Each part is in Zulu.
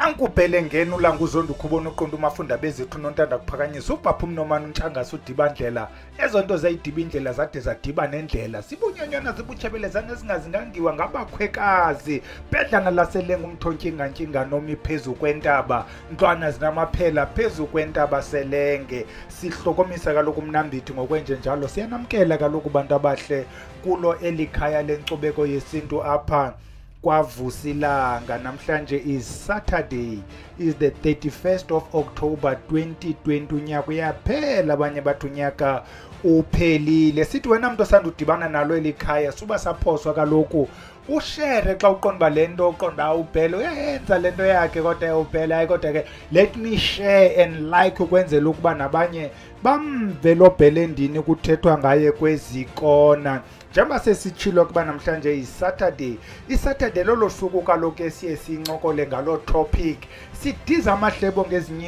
Ankubhele ngena ulanga uzonda ukhubona uqonda umafunda bezethu nontanda kuphakanyisa ubhapha umnomana untshangase udibandlela ezo nto zayidiba indlela zade zadiba nendlela sibunyonyana zibutshabelezana ezingazingangiwa ngabakhwekazi bedlana laselenga umthontyingantyinga nomi phezu kwentaba ntwana zinamaphela phezu kwentaba selenge sihlokomisa kaloku umnambithi ngokwenje njalo siyanamkela kaloku bantu abahle kulo elikhaya lenkcubeko yesintu apha kwavusilanga. Namhlanje is Saturday, is the 31st of October 2020. Unyaka uyaphela, abanye bathi unyaka uphelile. Sithi wena mntu osanda udibana nalo elikhaya suba saphoswa kaloku ushare xa uqonda lento uqonda uphele uyayenza lento yakhe kodwa uphele hayi kodwa ke let me share and like ukwenzela ukuba nabanye bamve lo bhele endini kuthethwa ngaye kwezikona. Njengoba sesitshilo kuba namhlanje yi-Saturday. I-Saturday lolo suku kaloku esiye sincokole ngalo topic. Sidiza amahlebo ngezinye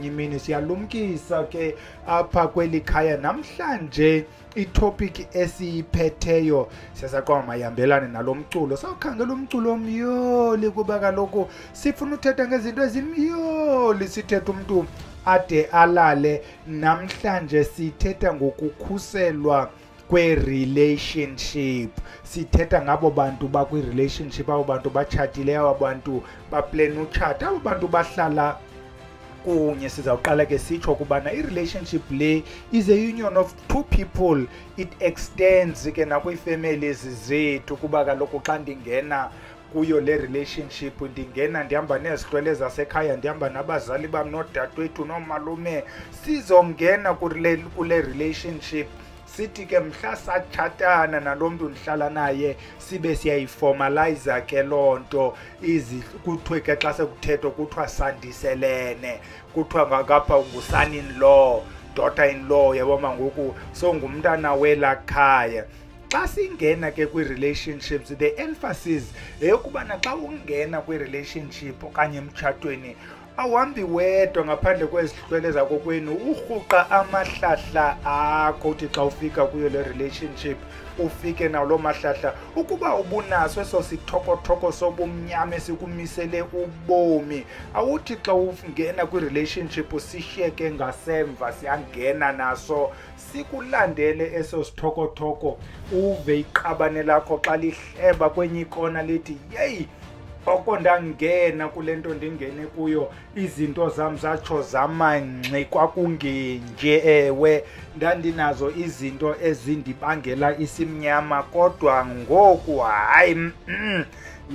imini siyalumkisa ke apha kweli khaya. Namhlanje itopic esiyiphetheyo siyasaqonda mayihambelane nalo mculo. Sawukhangela umculo omyoli kuba kaloku sifuna uthetha ngezinto ezimyoli, sithetha umuntu ade alale. Namhlanje sithetha ngokukhuselwa kwe-relationship. Sithetha ngabo bantu bakwi-relationship, abo bantu batshatileyo, abo bantu baplena utshata, abo bantu bahlala kunye. Sizawuqala ke sitsho kubana i-relationship le is a union of two people. It extends ke nakwi-families zethu kuba kaloku xa ndingena kuyo le relationship ndingena ndihamba nezihlwele zasekhaya, ndihamba nabazali bam nodadewethu nomalume, sizongena kule relationship. Sithi ke mhla satshatana nalo mntu ndihlala naye sibe siyayiformalize ke loo nto. Kuthiwe ke xa sekuthethwa kuthiwa sandiselene, kuthiwa ngapha ngu-son in law, daughter in law, yabona ngoku songumntana wela khaya. Xa singena ke kwi-relationships, the emphasis eyokubana xa ungena kwi-relationship okanye emtshatweni awuhambi wedwa ngaphandle kwezihlwele zakokwenu, urhuqa amahlahla akho. Uthi xa ufika kuyo le relationship ufike nawo loo mahlahla. Ukuba ubunaso eso sithokothoko sobumnyama esikumisele ubomi, awuthi xa ungena kwi-relationship sishiyeke ngasemva, siyangena naso sikulandele eso sithokothoko. Uve iqabane lakho xa lihleba kwenye ikona lithi yeyi, oko ndangena kule nto ndingene kuyo izinto zam zatsho zamangxi, kwakungenje. Ewe, ndandinazo izinto ezindibangela isimnyama kodwa ngoku hayi,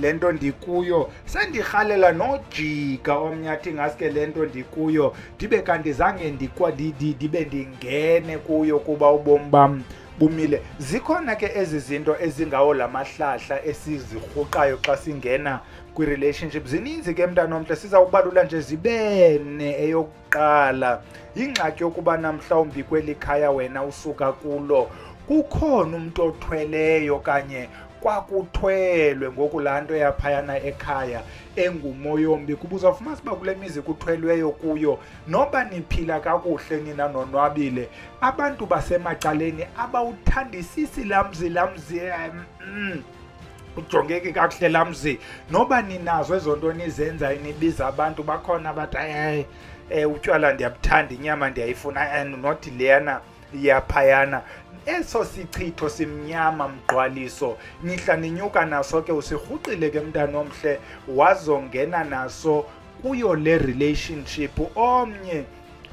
le nto ndikuyo sendirhalela nojika omnyathi ngaske le nto ndikuyo ndibe kanti zange ndibe ndingene kuyo kuba ubomi bam bumile. Zikhona ke ezi zinto ezingawo la mahlahla esizirhuqayo xa singena kwi-relationship. Zininzi ke mntana omhle, sizawubalula nje zibene. Eyokuqala yingxaki yokuba namhlawumbi kweli khaya wena usuka kulo kukhona umntu othweleyo kanye kwakuthwelwe ngoku laa nto yaphayana ekhaya engumoyombi. Kuba uzawufumanisa uba kule mizi kuthwelweyo kuyo noba niphila kakuhle nina nonwabile, abantu basemacaleni abawuthandisisi laa mzi ujongeki kakuhle laa mzi. Noba ninazo ezo nto nizenzayo, nibiza abantu, bakhona bathi hayi utywala ndiyabuthanda, inyama ndiyayifuna, and not leyana yaphayana. Eso sichitho simnyama mgqwaliso nihla ninyuka naso ke usirhuqile ke mntana omhle, wazongena naso kuyo le relationship. Omnye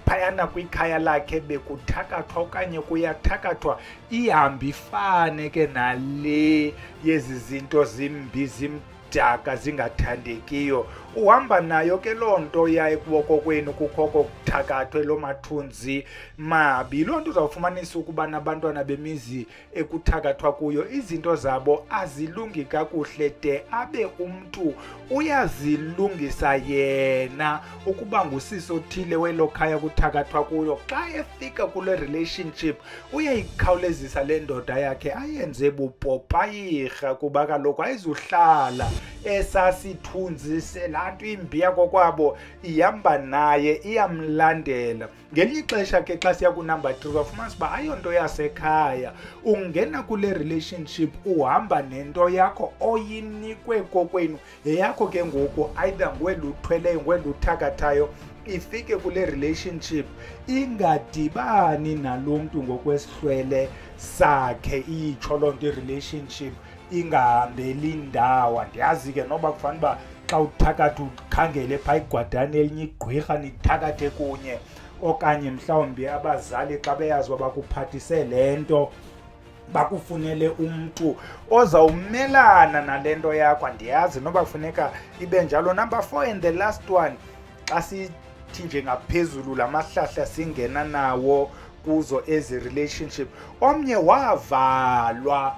phayana kwikhaya lakhe bekuthakathwa okanye kuyathakathwa, ihambi ifane ke nale yezi zinto zimbi zimdaka zingathandekiyo. Uhamba nayo ke loo nto yaye kokwenu kukho kuthakathwe loo mathunzi mabi. Loo nto uzawufumanisa ukuba nabantwana bemizi ekuthakathwa kuyo izinto zabo azilungi kakuhle de abe umntu uyazilungisa yena. Ukuba ngusisi othile welo khaya kuthakathwa kuyo, xa efika kule relationship uyayikhawulezisa le ndoda yakhe ayenze bupopayirha kuba kaloku ayizuhlala esasithunzi selantu imbi yako kwabo ihamba naye iyamlandela. Ngelinye ixesha ke xa siya ku-number 3 wafumanisa uba ayonto yasekhaya, ungena kule relationship uhamba nento yakho oyinikwe kokwenu, yeyakho ke ngoku either ngweluthweleyo ngweluthakathayo, ifike kule relationship ingadibani nalo mntu ngokwesihlwele sakhe, itsho loo nto i-relationship ingahambeli ndawo. Andiyazi ke noba kufanele uba xa uthakatha ukhangele phaa igwadane elinye igqwirha nithakathe kunye, okanye mhlawumbi abazali xa beyazi uba bakuphathise le nto bakufunele umntu ozawumelana nale nto yakho. Andiyazi noba kufuneka ibe njalo. Number 4 and the last one, xa sithi nje ngaphezulu la mahlahla singena nawo kuzo ezi relationship, omnye wavalwa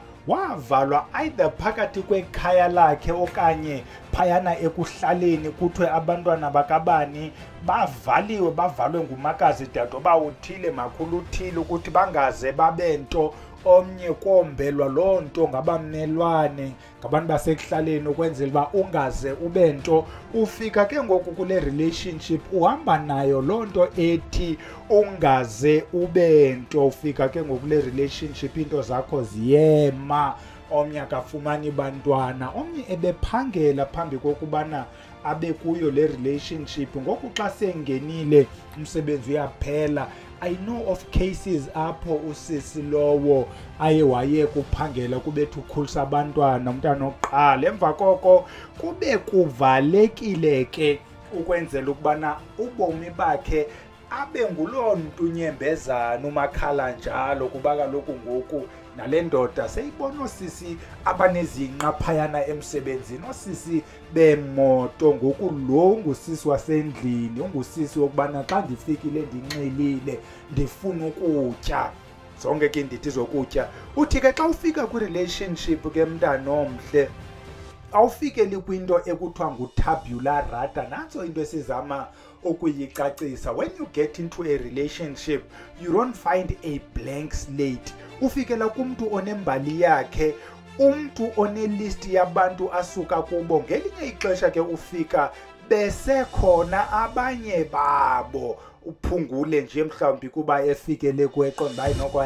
either phakathi kwekhaya lakhe okanye phayana ekuhlaleni kuthiwe abantwana bakabani bavalwe ngumakazi dade oba uthile makhulu uthile ukuthi bangaze babe nto. Omnye kombelwa loo nto ngabamnelwane, ngabantu basekuhlaleni ukwenzela uba ungaze ube nto. Ufika ke ngoku kule relationship uhamba nayo loo nto ethi ungaze ube nto. Ufika ke ngoku kule relationship into zakho ziyema, omnye akafumani bantwana, omnye ebephangela phambi kokubana abe kuyo le relationship. Ngoku xa sengenile umsebenzi uyaphela. I know of cases apho usisi lowo waye kuphangela kubethu ukhulisa abantwana, umntana oqala, emva koko kube kuvalekile ke ukwenzela ukubana ubomi bakhe abe nguloo mntu unyembezana umakhala njalo, kuba kaloku ngoku nale ndoda seyibona oosisi abanezinqa phayana emsebenzini, oosisi beemoto. Ngoku lo ngusisi wasendlini, ungusisi wokubana xa ndifikile ndinxilile ndifuna ukutya, zonke ke ndithi zokutya. Uthi ke xa ufika kwi-relationship ke mntana omhle, awufikeli kwinto ekuthiwa ngu-tabula rasa. Nantso into esizama ukuyicacisa. When you get into a relationship, you don't find a blank slate. Ufikela kumntu onembali yakhe, umntu onelist yabantu asuka kubo. Ngelinye ixesha ke ufika besekhona abanye babo, uphungule nje mhlawumbi kuba efikele kweqonda bayi noko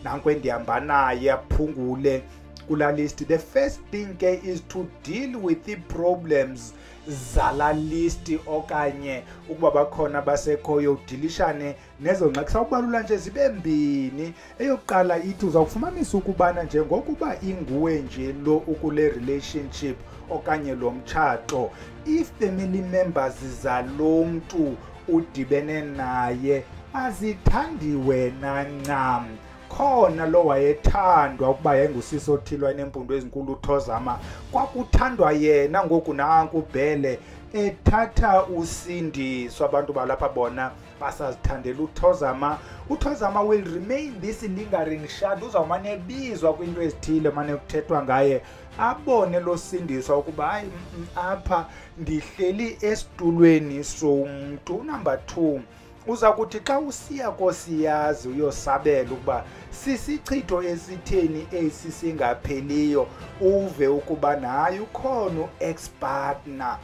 nanko endihamba naye aphungule kula list. The first thing ke is to deal with the problems zala list, okanye ukuba bakhona basekhoyo udilishane nezo ngxaki. Sawubalula nje zibe mbini. Eyokuqala ithi uzawufumanisa ukubana njengokuba inguwe nje lo ukule relationship okanye lo mtshato, i-family members zalo mntu udibene naye azithandi wena ncam. Khona lo wayethandwa ukuba yayingusisi othile wayenempundu ezinkulu uThozama, kwakuthandwa yena. Ngoku nanku ubhele ethatha usindiso. Abantu balapha bona basazithandela uThozama. uThozama will remain this lingering shadow. Uzawumane ebizwa kwinto ezithile, mane kuthethwa ngaye, abone lo sindiswa ukuba hayi apha ndihleli esitulweni somntu. Number 2, uza kuthi xa usiya kosiyazi uyosabela ukuba sisichitho esitheni esi singapheliyo, uve ukuba naye ukhona u-ex-partner.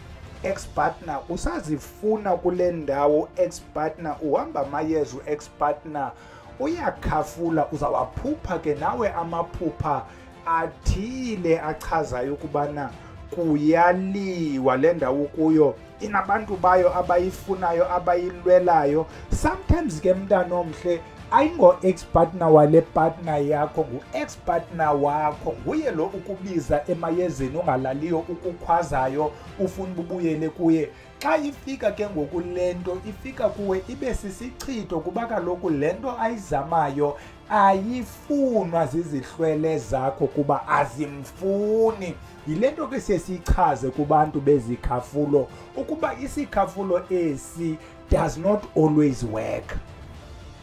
Ex-partner usazifuna kule ndawo, ex-partner uhamba amayeza, u-ex-partner uyakhafula. Uzawaphupha ke nawe amaphupha athile achazayo ukubana kuyaliwa le ndawo kuyo, inabantu bayo abayifunayo abayilwelayo. Sometimes ke mntana omhle ayingo-ex-partner wale partner yakho, ngu-ex-partner wakho, nguye lo ukubiza emayezeni ungalaliyo, ukukhwazayo, ufuna ubuyele kuye. Xa ifika ke ngoku le nto ifika kuwe ibe sisichitho, kuba kaloku le nto ayizamayo ayifunwa zizihlwele zakho kuba azimfuni. Yile nto ke siye siyichaze kubantu bezikhafulo ukuba isikhafulo esi does not always work.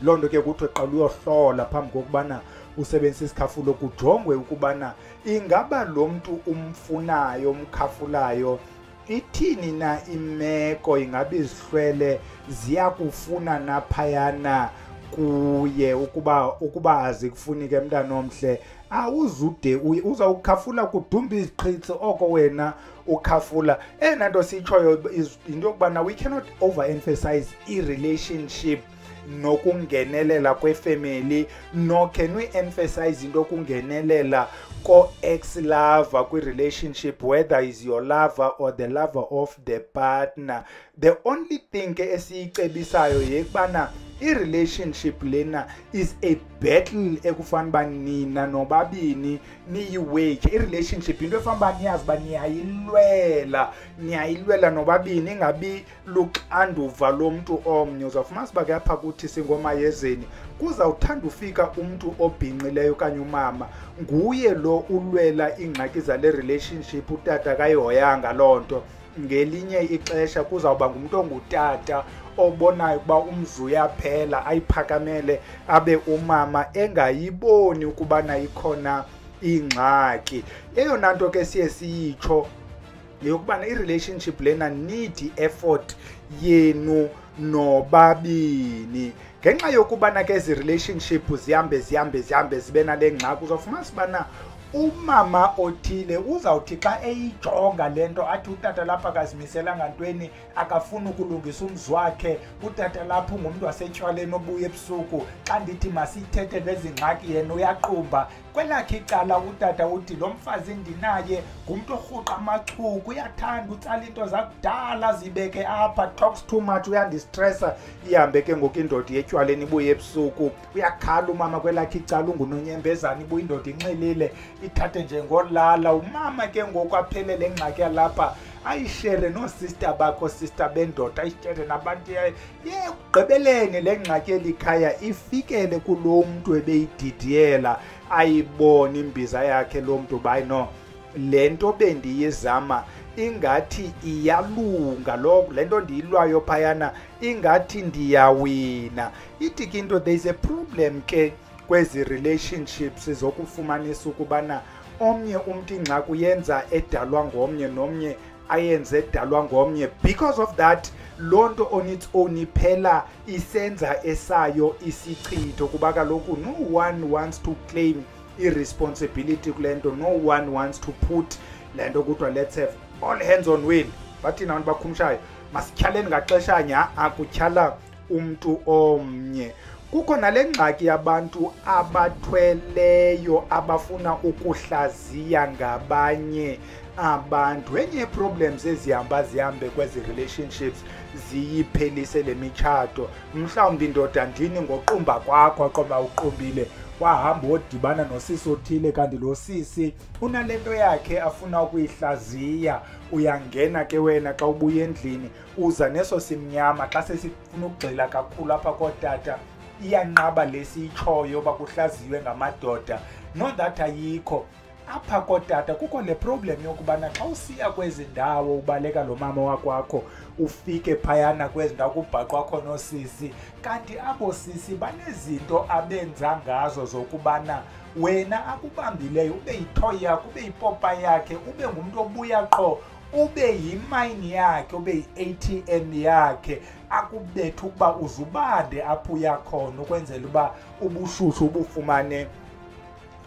Loo nto ke kuthiwe qala uyohlola phambi kokubana usebenzise isikhafulo, kujongwe ukubana ingaba lo mntu umfunayo umkhafulayo ithini na imeko, ingaba izihlwele ziyakufuna naphayana kuye ukuba azikufuni ke mntana omhle awuzude uzawukhafula kudumba iziqhitsi oko wena ukhafula. Nto siyitshoyo into yokubana we cannot overemphasize i-relationship nokungenelela kwefamily, no can we emphasize into yokungenelela ko-ex-lover kwi-relationship, whether is your lover or the lover of the partner. The only thing ke esiyicebisayo yekubana i-relationship lena is a battle ekufana uba nina nobabini niyiwage. I-relationship into efana uba niyazi uba niyayilwela nobabini, ingabi luxanduva lomntu omnye. Uzawufumanisa uba ke apha kuthi singomayezeni kuzawuthanda ufika umntu obhinqileyo okanye umama, nguye lo ulwela iingxaki zale relationship, utata kayihoyanga loo nto. Ngelinye ixesha kuzawuba ngumntu ongutata obonayo ukuba umzi uyaphela, ayiphakamele, abe umama engayiboni ukubana ikhona ingxaki. Eyona nto ke siye siyitsho yokubana i-relationship lena need effort yenu nobabini. Ngenxa yokubana ke ezi relationship zihambe zibe nale ngxaki, uzawufumanisa ubana umama othile uzawuthi xa eyijonga le nto athi utata lapha akazimiselanga ntweni, akafuni ukulungisa umzi wakhe, utata lapha ungumntu wasetywaleni obuya ebusuku, xa ndithi masithethe lezi ngxaki yena uyaqumba. Kwelakhe icala utata uthi lo mfazi ndinaye ngumntu orhuqa amachuku, uyathanda utsala into zakudala zibeke apha, talks too much, uyandistressa. Ihambe ke ngoku indoda yetywaleni ibuye ebusuku, uyakhala umama kwelakhe icala, ungunonyembezana, ibuye indoda inxilile ithathe njengolala. Umama ke ngoku aphelele ngxaki yalapha ayishere noosister bakho, sister bendoda, ayishere nabantu ugqibeleni le ngxaki elikhaya ifikele kulo mntu ebeyididiyela, ayibone imbiza yakhe lo mntu bayi no le nto bendiyizama ingathi iyalunga, le nto ndiyilwayo phayana ingathi ndiyawina. Ithi ke into there is a problem ke kwezi relationships zokufumanisa ukubana omnye umntu ingxaki uyenza edalwa ngomnye nomnye ayenze edalwa ngomnye. Because of that loo nto on its own iphela isenza esayo isichitho, kuba kaloku no one wants to claim irresponsibility kule nto, no one wants to put le nto kuthiwa let's have all hands on wheel. Bathina abantu bakhumshayo masityhaleni ngaxeshanya, akutyhala umntu omnye. Kukho nale ngxaki yabantu abathweleyo abafuna ukuhlaziya ngabanye abantu. Enye problems ezihamba zihambe kwezi relationships ziyiphelise le mitshato. Mhlawumbi indoda ndini ngoqumba kwakho qoba uqumbile wahamba wodibana nosisi othile, kanti lo sisi unale nto yakhe afuna ukuyihlaziya. Uyangena ke wena xa ubuya endlini uza neso simnyama, xa sesifuna ukugxila kakhulu apha kootata iyanqaba lesiyitshoyo bakuhlaziwe ngamadoda. No that ayikho apha kootata. Kukho le problem yokubana xa usiya kwezi ndawo ubaleka lo mama wakwakho ufike phayana kwezi ndawo kubhaqwa khona osisi, kanti abo sisi banezinto abenza ngazo zokubana wena akubambileyo ube yithoyi yakho, ube yipopa yakhe, ube ngumntu obuya qho, ube yimayini yakhe, ube yi-ATM yakhe, akubetha ukuba uzubande apho uya khona ukwenzela uba ubushushu ubufumane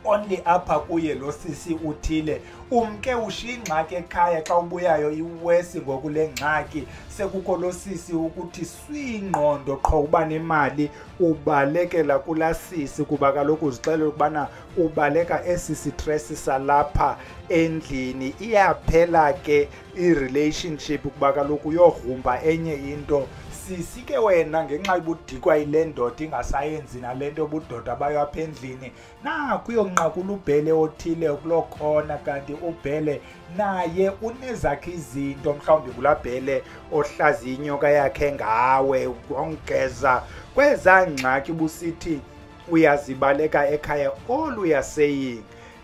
only apha kuye lo sisi uthile. Umke ushiya ingxaki ekhaya, xa ubuyayo iwesi ngokule ngxaki, sekukho lo sisi ukuthi swingqondo qho uba nemali ubalekela kula sisi, kuba kaloku uzixelela ukubana ubaleka esi stress salapha endlini. Iyaphela ke i-relationship kuba kaloku uyogrumba enye into. Sisi ke wena ngenxa yobudikwa yile ndoda ingasayenzi nale nto budoda bayo apha endlini, nakho uyonqakula ubhele othile kuloo khona, kanti ubhele naye unezakhe izinto. Mhlawumbi kulaa bhele ohlaziya inyoka yakhe ngawe, wongeza kwezaa ngxaki busithi uyazibaleka ekhaya. All we are saying,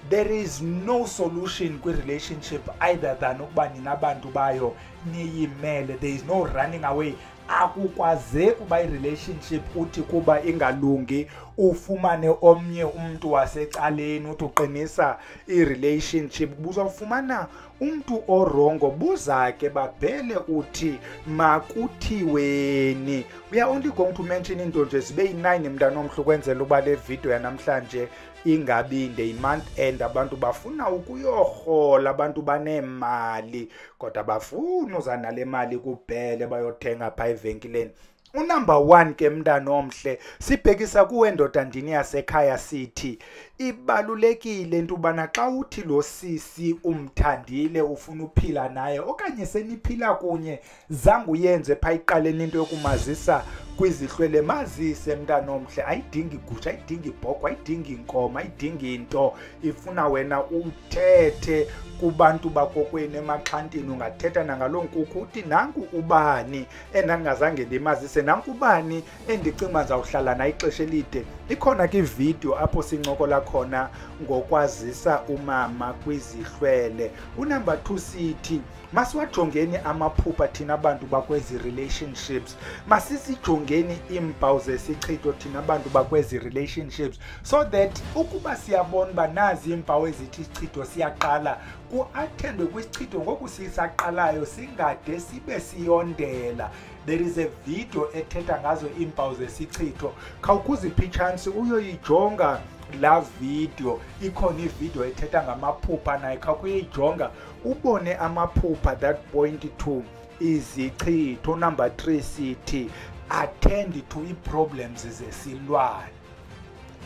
there is no solution kwi-relationship either than ukuba nina abantu bayo niyimele. There is no running away. Akukwazeki uba i-relationship uthi kuba ingalungi ufumane omnye umuntu wasecaleni uthi uqinisa i-relationship, buzawufumana umntu orongo, buza ke babhele uthi makuthiweni. We are only going to mention into nje zibe yi-9 mntana omhle ukwenzela uba le video yanamhlanje ingabinde i-month end. Abantu bafuna ukuyorhola, abantu banemali kodwa bafuna uza nale mali kuphele bayothenga phaa evenkileni. Unumber 1 ke mntana omhle, sibhekisa kuwe ndoda ndini yasekhaya sithi ibalulekile into ubana xa uthi lo sisi umthandile ufuna uphila naye okanye seniphila kunye, zange uyenze phaa iqaleni into yokumazisa kwizihlwele, mazise mntana omhle. Ayidingi igusha, ayidingi ibhokhwe, ayidingi inkomo, ayidingi into, ifuna wena uthethe kubantu bakokwenu emaxhantini. Ungathetha nangaloo nkukhu uthi nanku ubani endingazange ndimazise, nanku ubani endicinga ndizawuhlala naye ixesha elide. Ikhona ke ividiyo apho sincokola khona ngokwazisa umama kwizihlwele. Unumber 2 sithi masiwajongeni amaphupha thina abantu bakwezi relationships, masisijongeni iimpawu zesichitho thina abantu bakwezi relationships, so that ukuba siyabona uba nazi iimpawu ezithi isichitho siyaqala, kuathendwe kwisichitho ngoku sisaqalayo, singade sibe siyondela. There is a video ethetha ngazo iimpawu zesichitho, khawukuzipha itshansi uyoyijonga la video. Ikhona ivideo ethetha ngamaphupha naye, khawukuyijonga ubone amaphupha. That point 2 izichitho. Number 3 sithi attend to i-problems zesilwane.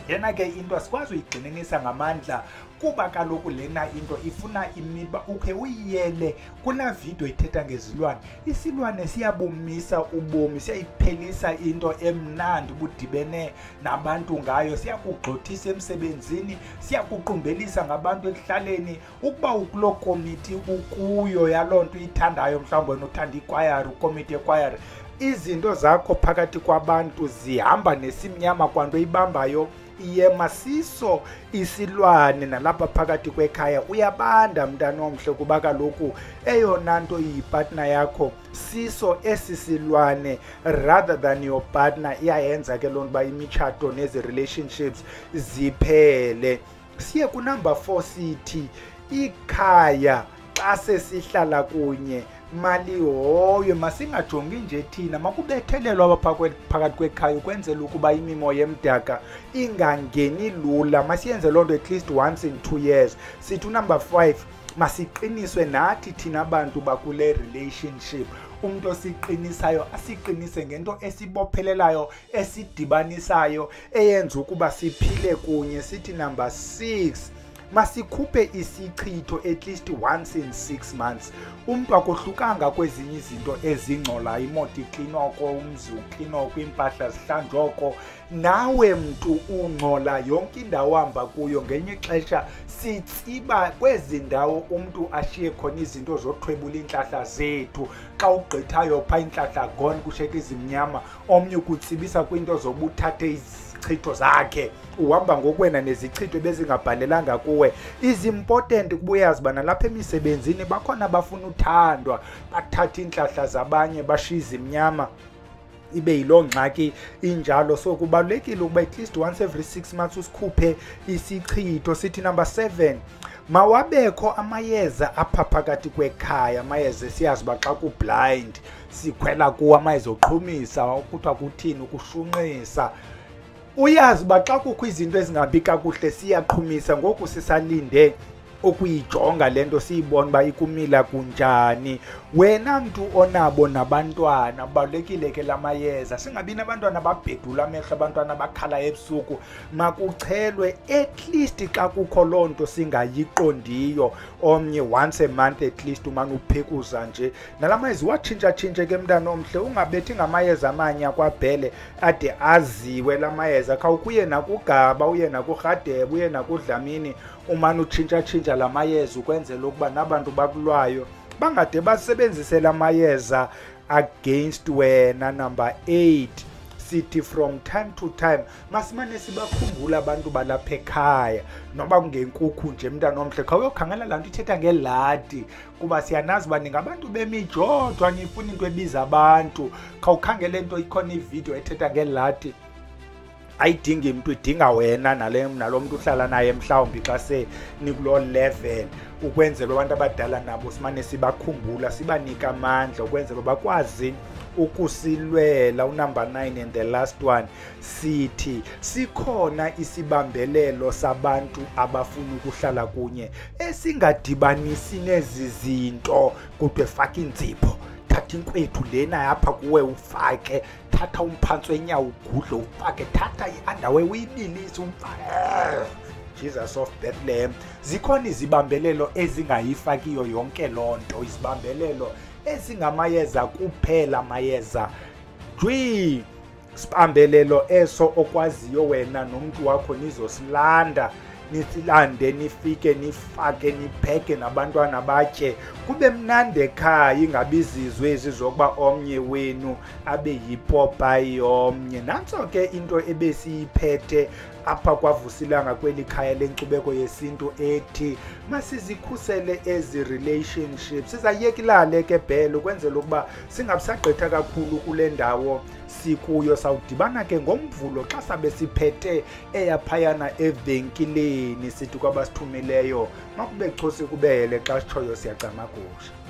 Yena ke into asikwazi uyigxininisa ngamandla kuba kaloku lena into ifuna imiba ukhe uyiyele kuna video ithetha ngezilwane. Isilwane siyabumisa ubomi, siyayiphelisa into emnandi budibene nabantu ngayo, siyakugxothisa emsebenzini, siyakuqumbelisa ngabantu ekuhlaleni. Ukuba ukulo committee ukuyo yaloo nto ithandayo, mhlawumbi wena uthanda ikwayari, ukomiti yekwayari, izinto zakho phakathi kwabantu zihamba nesimnyama kwanto ibambayo iyema. Siso isilwane nalapha phakathi kwekhaya uyabanda mntana omhle, kuba kaloku eyona nto iyipartner yakho siso esi silwane rather than your partner. Iyayenza ke loo nto uba imitshato nezi relationships ziphele. Siye kunumber 4 sithi ikhaya xa sesihlala kunye mali hoyo, masingajongi nje thina, makubethelelwa apha phakathi kwekhaya ukwenzela ukuba imimoya emdaka ingangeni lula. Masiyenze loo nto at least once in 2 years. Sithi number 5 masiqiniswe nathi thina abantu bakule relationship. Umuntu osiqinisayo asiqinise ngento esibophelelayo, esidibanisayo, eyenza ukuba siphile kunye. Sithi number 6 masikhuphe isichitho at least once in 6 months. Umuntu akohlukanga kwezinye izinto ezingcola, imoto iklinwa oko, umzi uklinwa oko, impahla zihlanjwa oko, nawe mntu ungcola yonke indawo hamba kuyo. Ngenye ixesha sitsiba kwezi ndawo umntu ashiye khona izinto zothwebula iintlahla zethu. Xa ugqithayo phaa iintlahla gone, kusheka izimnyama, omnye ukutsibisa kwinto zobuthathe izichitho zakhe, uhamba ngokwena nezichitho bezingabhalelanga kuwe. Is important kubuyazi bana lapha emisebenzini bakhona bafuna uthandwa, bathatha iintlahla zabanye bashiya izimnyama, ibe yiloo ngxaki injalo. So kubalulekile ukuba at least once every 6 months usikhuphe isichitho. Sithi number 7 mawabekho amayeza apha phakathi kwekhaya. Amayeza siyazi uba xa ku-blind sikhwela kuwo, amayeza oqhumisa, kuthiwa kuthini, ukushunqisa. Uyazi uba xa kukho izinto ezingabi kakuhle siyaqhumisa, ngoku sisalinde ukuyijonga le nto siyibone uba ikumila kunjani. Wena mntu onabo nabantwana, kubalulekile ke la mayeza. Singabi nabantwana babhedula amehlo, abantwana bakhala ebusuku. Makuchelwe at least xa kukho loo nto singayiqondiyo, omnye once a month at least umane uphekuza nje. Nala mayeza watshintsha-tshintshe ke mntana omhle, ungabethi ngamayeza amanye akwabhele ade aziwe la mayeza. Khawukuye nakugaba, uye nakurhadebe, uye nakudlamini, umane utshintsha-tshintsha la mayeza ukwenzela ukuba nabantu bakulwayo bangade basebenzise la mayeza against wena. Number 8 sithi from time to time masimane sibakhumbula abantu balapha ekhaya, noba kungenkukhu nje mntana omhle, khawuyokhangela laa nto ithetha ngeladi, kuba siyanazi uba ningabantu bemijodwa nifuna into ebiza abantu. Khawukhangele nto, ikhona ividiyo ethetha ngeladi. ayidingi umuntu, idinga wena nalo muntu uhlala naye mhlawumbi xa se nikulo level, ukwenzela abantu abadala nabo simane sibakhumbula, sibanika amandla ukwenzela bakwazi ukusilwela. Unumber 9 and the last one sithi sikhona isibambelelo sabantu abafuna ukuhlala kunye esingadibanisi nezi zinto, kodwa efaka inzipho. Thatha inkwethu lena yapha kuwe ufake, thatha umphantsi wenyawo ugudle ufake, thatha i-underwear uyibilise umfake. Jesus of Bethlehem. Zikhona izibambelelo ezingayifakiyo yonke loo nto, izibambelelo ezingamayeza kuphela, amayeza jwi. Sibambelelo eso okwaziyo wena nomuntu wakho nizosilanda, nisilande, nifike, nifake, nipheke, nabantwana batye, kube mnandi ekhaya, ingabi izizwe ezi zokuba omnye wenu abe yipopayi yomnye. Nantso ke into ebesiyiphethe apha kwaVusilanga kweli khaya lenkcubeko yesintu ethi masizikhusele ezi relationships. Sizayekilale ke bhele ukwenzela ukuba singabisagqitha kakhulu kule ndawo sikuyo. Sawudibana ke ngoMvulo xa sabe siphethe eyaphayana evenkileni, sithi kwabasithumileyo makube chosi kubele xa sitshoyo siyacamagusha.